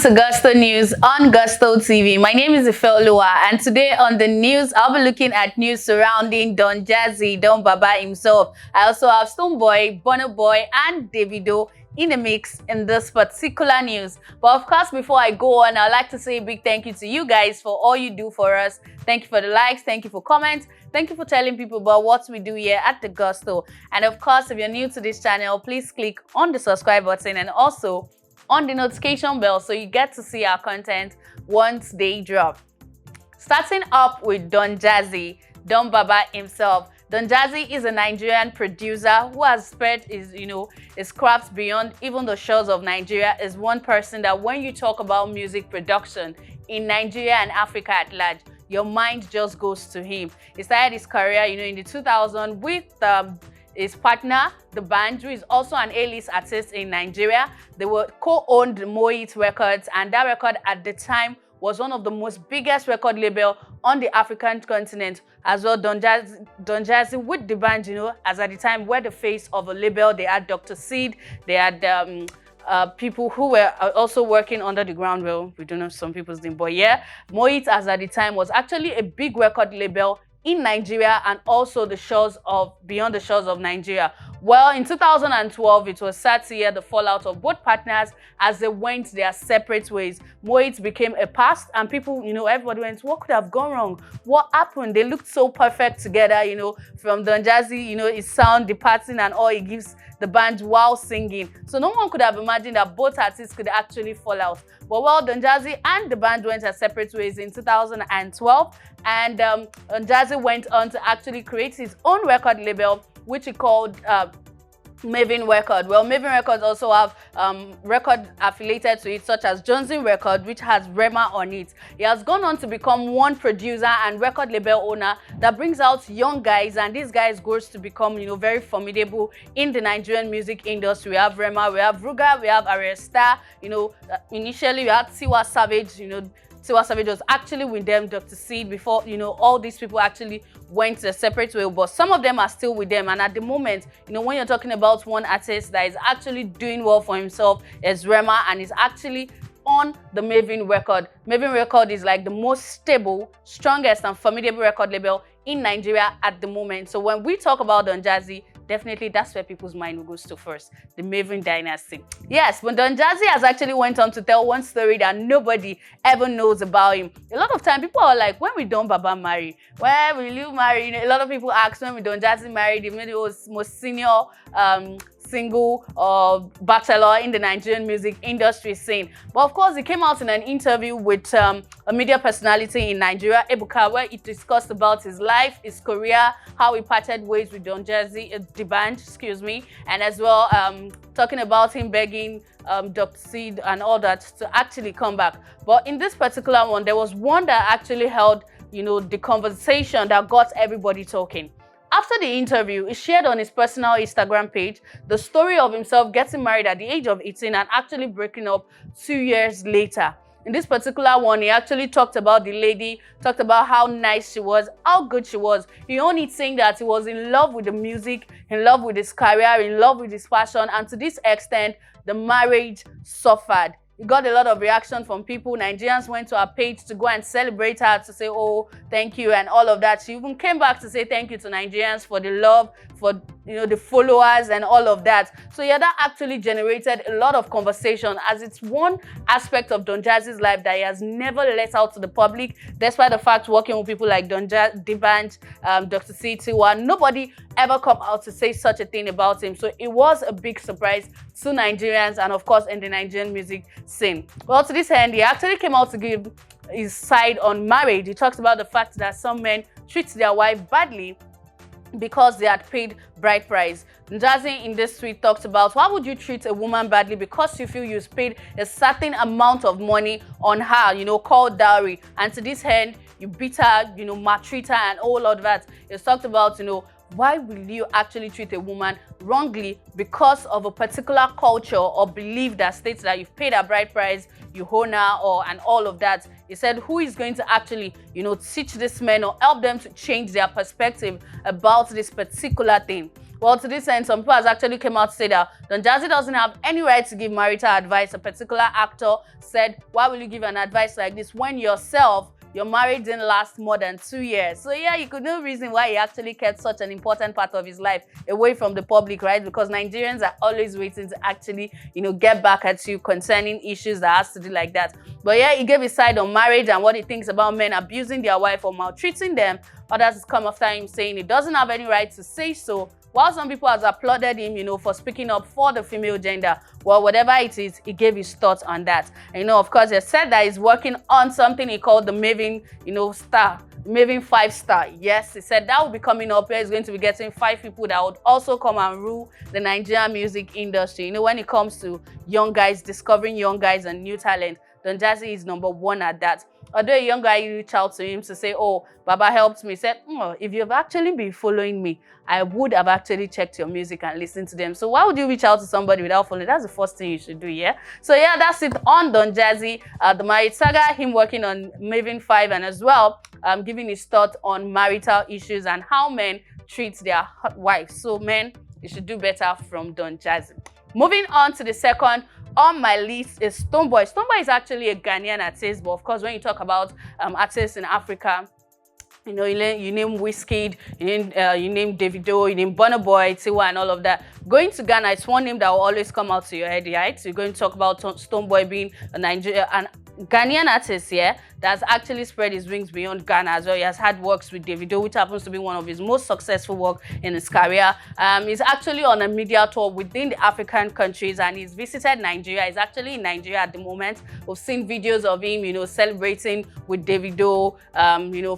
to Gusto News on Gusto TV. My name is Ifelua, and today on the news, I'll be looking at news surrounding Don Jazzy, Don Baba himself. I also have Stoneboy, Burna Boy, and Davido in the mix in this particular news. But of course, before I go on, I'd like to say a big thank you to you guys for all you do for us. Thank you for the likes, thank you for comments, thank you for telling people about what we do here at the Gusto. And of course, if you're new to this channel, please click on the subscribe button and also on the notification bell so you get to see our content once they drop. Starting up with Don Jazzy, Don Baba himself. Don Jazzy is a Nigerian producer who has spread his crafts beyond even the shores of Nigeria. Is one person that when you talk about music production in Nigeria and Africa at large, your mind just goes to him. He started his career, in the 2000s with his partner, the band, who is also an A-list artist in Nigeria. They were co-owned Moit Records, and that record at the time was one of the most biggest record label on the African continent. As well, Don Jazzy with the band, as at the time were the face of a label. They had Dr. Seed, they had people who were also working under the ground. Well, we don't know some people's name, but yeah, Moit as at the time was actually a big record label in Nigeria and also beyond the shores of Nigeria. Well, in 2012, it was sad to hear the fallout of both partners as they went their separate ways. Moit became a past, and people, everybody went, what could have gone wrong? What happened? They looked so perfect together, from Don Jazzy, his sound departing and all he gives the band while singing. So no one could have imagined that both artists could actually fall out. But well, Don Jazzy and the band went their separate ways in 2012, and Don Jazzy went on to actually create his own record label, which he called Maven Record. Well, Maven Records also have record affiliated to it, such as Johnson Record, which has Rema on it. He has gone on to become one producer and record label owner that brings out young guys, and these guys grows to become, very formidable in the Nigerian music industry. We have Rema, we have Ruga, we have Aresta. Initially we had Tiwa Savage. Tiwa Savage was actually with them, Dr. Seed, before, all these people actually went a separate way, but some of them are still with them. And at the moment, when you're talking about one artist that is actually doing well for himself, is Rema, and is actually on the Maven Record. Maven Record is like the most stable, strongest, and formidable record label in Nigeria at the moment. So when we talk about Don Jazzy, definitely that's where people's mind will go to first, the Maven dynasty. Yes, but Don Jazzy has actually went on to tell one story that nobody ever knows about him. A lot of time people are like, when will Don Baba marry? Where will you marry? A lot of people ask when will Don Jazzy marry, the most senior single or bachelor in the Nigerian music industry scene. But of course, he came out in an interview with a media personality in Nigeria, Ebuka, where he discussed about his life, his career, how he parted ways with Don Jazzy, the band, and as well talking about him begging Dr. Seed and all that to actually come back. But in this particular one, there was one that actually held, the conversation that got everybody talking. After the interview, he shared on his personal Instagram page the story of himself getting married at the age of 18 and actually breaking up 2 years later. In this particular one, he actually talked about the lady, talked about how nice she was, how good she was. He only saying that he was in love with the music, in love with his career, in love with his passion, and to this extent, the marriage suffered. He got a lot of reaction from people. Nigerians went to her page to go and celebrate her, to say, oh, thank you, and all of that. She even came back to say thank you to Nigerians for the love, for the followers and all of that. So yeah, that actually generated a lot of conversation, as it's one aspect of Don Jazzy's life that he has never let out to the public, despite the fact working with people like Don Jazzy, the band, Dr. C, Tiwa, nobody ever come out to say such a thing about him. So it was a big surprise to Nigerians and of course in the Nigerian music scene. Well, to this end, he actually came out to give his side on marriage. He talks about the fact that some men treat their wife badly because they had paid bride price. Jazzy in this tweet talks about, why would you treat a woman badly because you feel you've paid a certain amount of money on her, called dowry, and to this end you beat her, maltreat her and all of that. It's talked about, why will you actually treat a woman wrongly because of a particular culture or belief that states that you've paid a bride price, you own her, and all of that? He said, who is going to actually, teach these men or help them to change their perspective about this particular thing? Well, to this end, some people has actually came out to say that Don Jazzy doesn't have any right to give marital advice. A particular actor said, why will you give an advice like this when yourself, your marriage didn't last more than 2 years? So yeah, you could know reason why he actually kept such an important part of his life away from the public, right? Because Nigerians are always waiting to actually, get back at you concerning issues that has to do like that. But yeah, he gave his side on marriage and what he thinks about men abusing their wife or maltreating them. Others come after him saying he doesn't have any right to say so, while some people has applauded him, for speaking up for the female gender. Well, whatever it is, he gave his thoughts on that. And, of course, he said that he's working on something he called the Maven, Maven 5-star. Yes, he said that will be coming up where he's going to be getting 5 people that would also come and rule the Nigerian music industry. When it comes to young guys, discovering young guys and new talent, Don Jazzy is #1 at that. Although a young guy reached out to him to say, oh, Baba helped me, he said, if you've actually been following me, I would have actually checked your music and listened to them. So why would you reach out to somebody without following? That's the first thing you should do, yeah? So yeah, that's it on Don Jazzy, the marriage saga, him working on Maven 5, and as well giving his thoughts on marital issues and how men treat their wives. So men, you should do better from Don Jazzy. Moving on to the second on my list is Stonebwoy. Stonebwoy is actually a Ghanaian artist, but of course, when you talk about artists in Africa, you name Wizkid, you name Davido, you name Burna Boy, Tiwa, and all of that. Going to Ghana, it's one name that will always come out to your head, right? So you're going to talk about Stonebwoy being a Ghanaian artist, yeah, that's actually spread his wings beyond Ghana as well. He has had works with Davido, which happens to be one of his most successful work in his career. He's actually on a media tour within the African countries, and he's visited Nigeria. He's actually in Nigeria at the moment. We've seen videos of him, celebrating with Davido,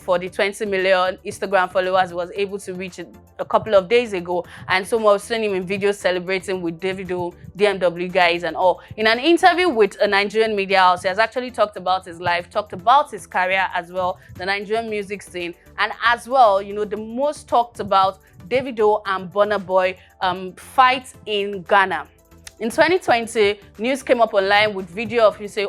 for the 20 million Instagram followers he was able to reach a couple of days ago. And so we've seen him in videos celebrating with Davido, DMW guys and all. In an interview with a Nigerian media house, he has actually talked about his life, talked about his career as well, the Nigerian music scene, and as well, the most talked about Davido and Burna Boy fight in Ghana. In 2020, news came up online with video of you say,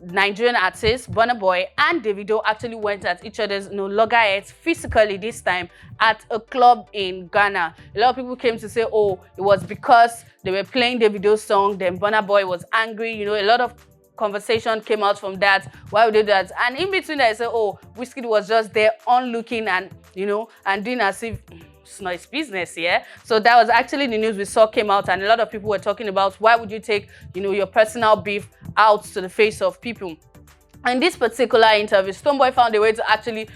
Nigerian artists, Burna Boy and Davido actually went at each other's loggerheads physically this time at a club in Ghana. A lot of people came to say, it was because they were playing Davido's song, then Burna Boy was angry. A lot of conversation came out from that. Why would they do that? And in between that, I said, Wizkid was just there onlooking and, and doing as if it's not his business, yeah? So that was actually the news we saw came out, and a lot of people were talking about why would you take, your personal beef out to the face of people. In this particular interview, Stonebwoy found a way to actually,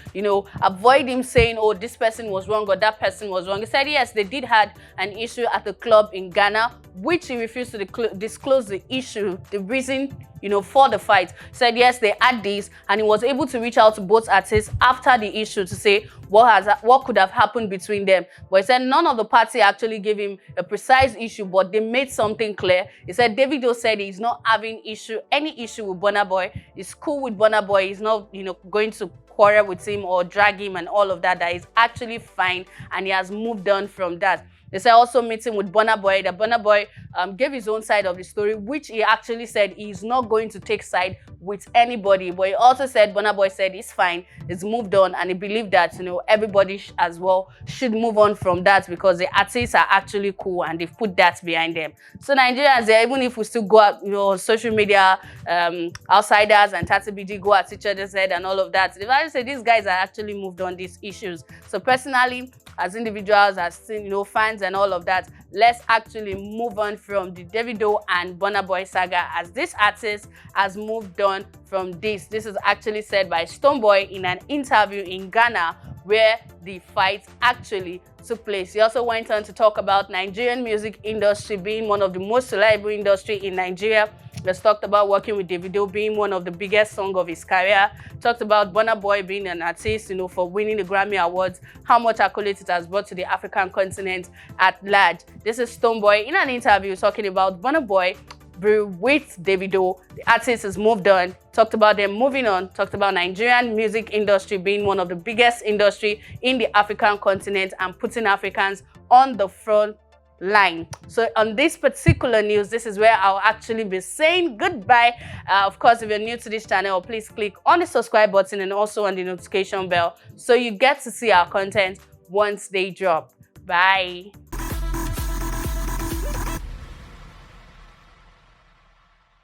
avoid him saying, this person was wrong or that person was wrong. He said, yes, they did have an issue at the club in Ghana, which he refused to disclose the issue, the reason, for the fight. He said, yes, they had this, and he was able to reach out to both artists after the issue to say what could have happened between them. But he said none of the party actually gave him a precise issue, but they made something clear. He said Davido said he's not having any issue with Burna Boy. He's cool with Burna Boy. He's not, going to quarrel with him or drag him and all of that. That is actually fine, and he has moved on from that. They said also meeting with Burna Boy, that Burna Boy gave his own side of the story, which he actually said he's not going to take side with anybody. But he also said, Burna Boy said he's fine, he's moved on, and he believed that, everybody as well should move on from that because the artists are actually cool and they've put that behind them. So Nigerians, even if we still go out, social media, outsiders and TatiBD go at each other's head and all of that, if I say these guys are actually moved on these issues. So personally, as individuals, as fans and all of that, let's actually move on from the Davido and Burna Boy saga, as this artist has moved on from this. This is actually said by Stonebwoy in an interview in Ghana where the fight actually took place. He also went on to talk about Nigerian music industry being one of the most reliable industry in Nigeria. Let's talked about working with Davido being one of the biggest song of his career. Talked about Burna Boy being an artist, for winning the Grammy Awards, how much accolades it has brought to the African continent at large. This is Stonebwoy in an interview talking about Burna Boy with Davido. The artist has moved on, talked about them moving on, talked about Nigerian music industry being one of the biggest industry in the African continent and putting Africans on the front line. So on this particular news, this is where I'll actually be saying goodbye. Of course, if you're new to this channel, please click on the subscribe button and also on the notification bell so you get to see our content once they drop. Bye.